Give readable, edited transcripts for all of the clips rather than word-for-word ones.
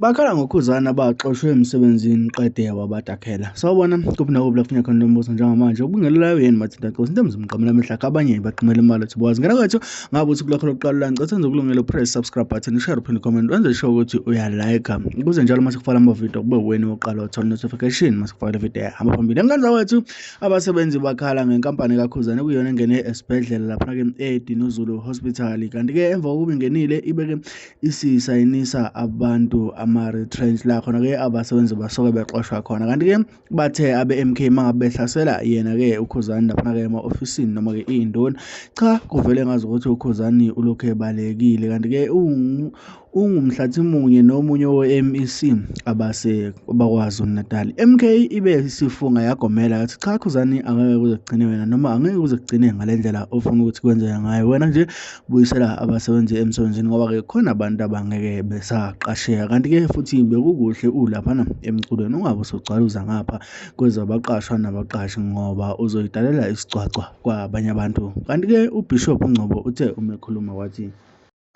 Bakhala ngokhuzana baxoshwe emsebenzini qede wabadakhela. Sawubona kuphi nakuphi la kufuneka khona lo mbuzo njengamanje. Ubungelelayo yini Mathinta Nkosi into mzimqamela amehla akho abanye baqimela imali ethi bowazi. Ngena kwethu ngabe uthi kulakho lokuqala la ngicela senze ukulungela press subscribe button share uphin comment wenze sure ukuthi uyalike ukuze njalo mase kufala ama video kube wena oqala uthola notification mase kufala video hamba phambili. Emngane wethu abasebenzi bakhala ngenkampani kaKhuzana kuyona engene esibhedlela lapha ke eDinuzulu Hospital kanti ke emva kokuba ingenile ibeke isisayinisa abantu ama-retrench la khona ke abasebenzi basoke bexoshwa khona kanti ke bathe abe-MK mangabe behlasela yena ke uKhuzani lapha ke ema-ofisini noma ke indoni cha kuvele ngazi ukuthi uKhuzani ulokhu ebalekile kanti ke ungumhlathi munye nomunye we-MEC bakwazi uNatal. MK ibe isifunga yagomela yathi cha Khuzani angeke kuze kugcine wena noma angeke kuze kugcine ngalendlela ofuna ukuthi kwenzeke ngayo wena nje buyisela abasebenzi emsebenzini ngoba ke khona abantu abangeke besaqasheka kanti ke futhi bekukuhle ulaphana emculweni ungabe usugcwaluza ngapha kwezabaqashwa nabaqashi ngoba uzoyidalela isicwacwa kwabanye abantu kanti ke uBishop Ngcobo uthe uma ekhuluma wathi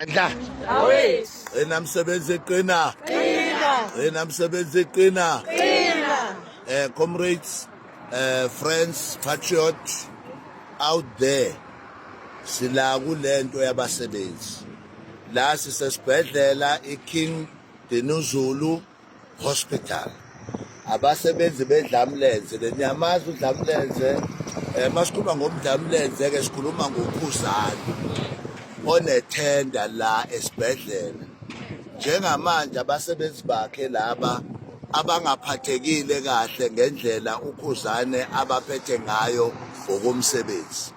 Ndla enamsebenzi qina enamsebenzi qina comrades friends patriots out there sila kulento yabasebenzi la sisesibhedlela iKing Dinuzulu Hospital abasebenzi bedlamlenze lenyamaza udlamlenze masikhuluma ngomdlamlenze ke sikhuluma ngoKhuzani onethenda la esibhedlela njengamanje abasebenzi bakhe laba abangaphathekile kahle ngendlela uKhuzane abaphethe ngayo ngokomsebenzi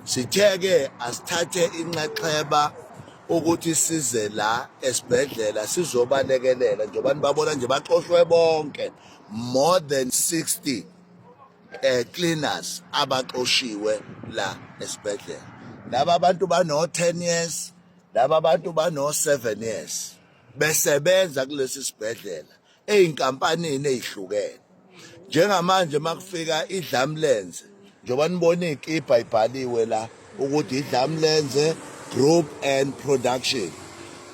sitheke asithathe inxexheba ukuthi size la esibhedlela sizobalekelela njengoba nibabona nje baxoshwe bonke more than 60 cleaners abaxoshiwe la esibhedlela laba abantu bano 10 years laba abantu bano 7 years besebenza kulesi sibhedlela einkampanini ezihlukene njengamanje makufika iDlamlenze njengoba nibona ikipa ibhaliwe la ukuthi iDlamlenze Group and Production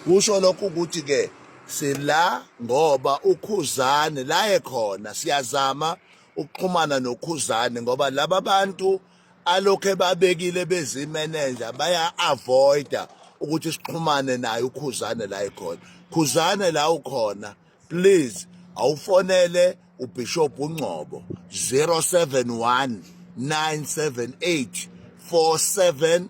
kusho lokho ukuthi ke sila ngoba uKhuzane la ekhona siyazama ukuxhumana noKhuzane ngoba laba bantu alokho babekile bezimanager baya avoida ukuthi sixhumane naye uKhuzane la ekhona Khuzane la ukhona please awufonele uBishop Ngcobo 071 978 4717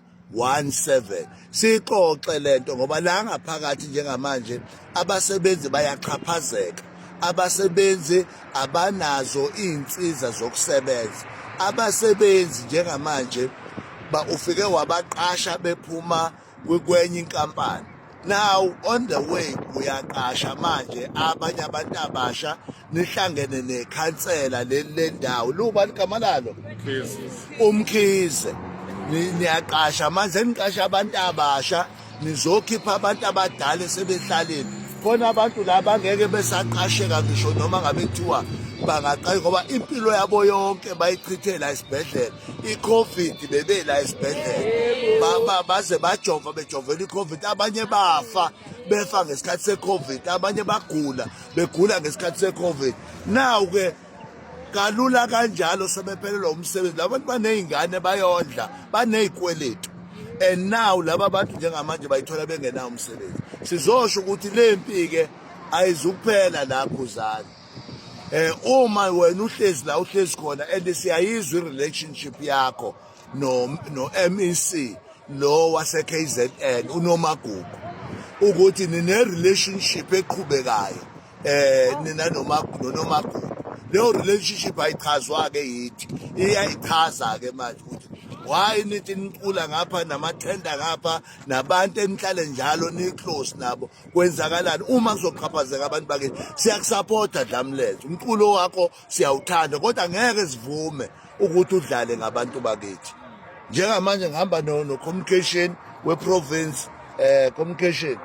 sixoxe lento ngoba la ngaphakathi njengamanje abasebenzi bayaqhaphazeka abasebenzi abanazo izinsiza zokusebenza abasebenzi njengamanje ufike wabaqasha bephuma kwenye inkampani now on the way uyaqasha manje abanye abantu abasha nihlangene nekhansela lendawo luba ligama lalo Umkhize niyaqasha manje niqasha abantu abasha nizokhipha abantu abadala sebehlaleni khona abantu laba ngeke besaqasheka ngisho noma ngabe kuthiwa bangaqala ngoba impilo yabo yonke bayichithe la esibhedlela iCovid bebe la esibhedlela baze bajova bejovela iCovid abanye bafa befa ngesikhathi seCovid abanye begula ngesikhathi seCovid now ke kalula kanjalo sebephelelwa umsebenzi labantu banezingane bayondla banezikweletu and now laba bantu njengamanje bayithola bengenawo umsebenzi sizosho ukuthi lempi ke ayizukuphela la Khuzani uma wena uhlezi khona and siyayizwa relationship yakho no MEC lo wase KZN uNomagugu ukuthi nine relationship eqhubekayo nina noNomagugu leyo relationship ayichazwa ke yithi iyayichaza ke manje ukuthi why nithi nicula ngapha namathenda ngapha nabantu enihlale njalo ni close nabo kwenzakalani uma kuzoqhaphazeka abantu bakithi siyakusupporta Dlamlenze umculo wakho siyawuthanda kodwa ngeke sivume ukuthi udlale ngabantu bakithi njengamanje ngihamba no communication we province communication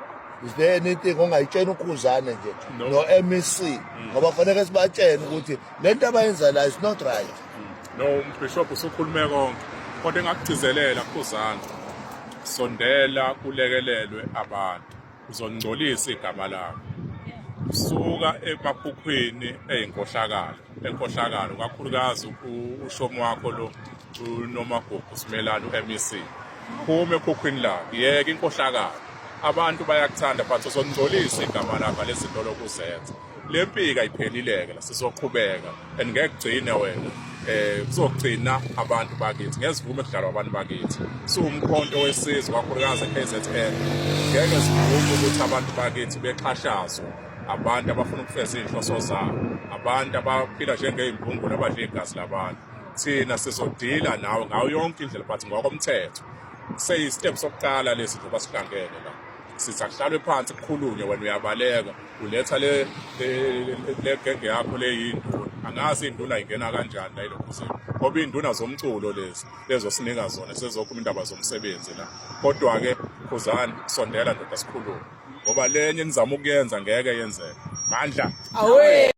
is there anything ongayitshena uKhuzane nje no MEC ngoba kufanele sibatshene ukuthi lento abayenza la is not right no Bishop usukhulume konke kodwa engakugcizelela Khuzane sondela kulekelelwe abantu uzongcolisa igama lakho suka emaphukhweni enkohlakalo kakhulukazi ushomo wakho lo uNomagugu Simelane uMEC phume ekhukhwini lakhe yeke inkohlakalo abantu bayakuthanda but uzongcolisa igama lakho lezinto lokuzenza le mpika ayiphelileke la sizoqhubeka and ngeke kugcine wena kuzogcina abantu bakithi ngesivume ekudlalwa abantu bakithi siwumkhonto wesizwe kakhulukazi eKZN ngeke sivume ukuthi abantu bakithi bexhashazwe abantu abafuna ukufeza inhloso zabo abantu abaphila njengey'mbungulu abadla igazi labantu thina sizodila nawe ngayo yonke indlela but ngokomthetho seyistep sokuqala lesi njengoba sihlangene la sithi akuhlalwe phansi kukhulunywe wena uyabaleka uletha le genge yakho leyinduna angazi induna ingena kanjani la ilokhuzini ngoba induna zomculo lezi lezosinika zona sezokhuluma indaba zomsebenzi la kodwa-ke Khuzani sondela ndoda sikhulume ngoba lenye nizama ukuyenza ngeke yenzeke mandla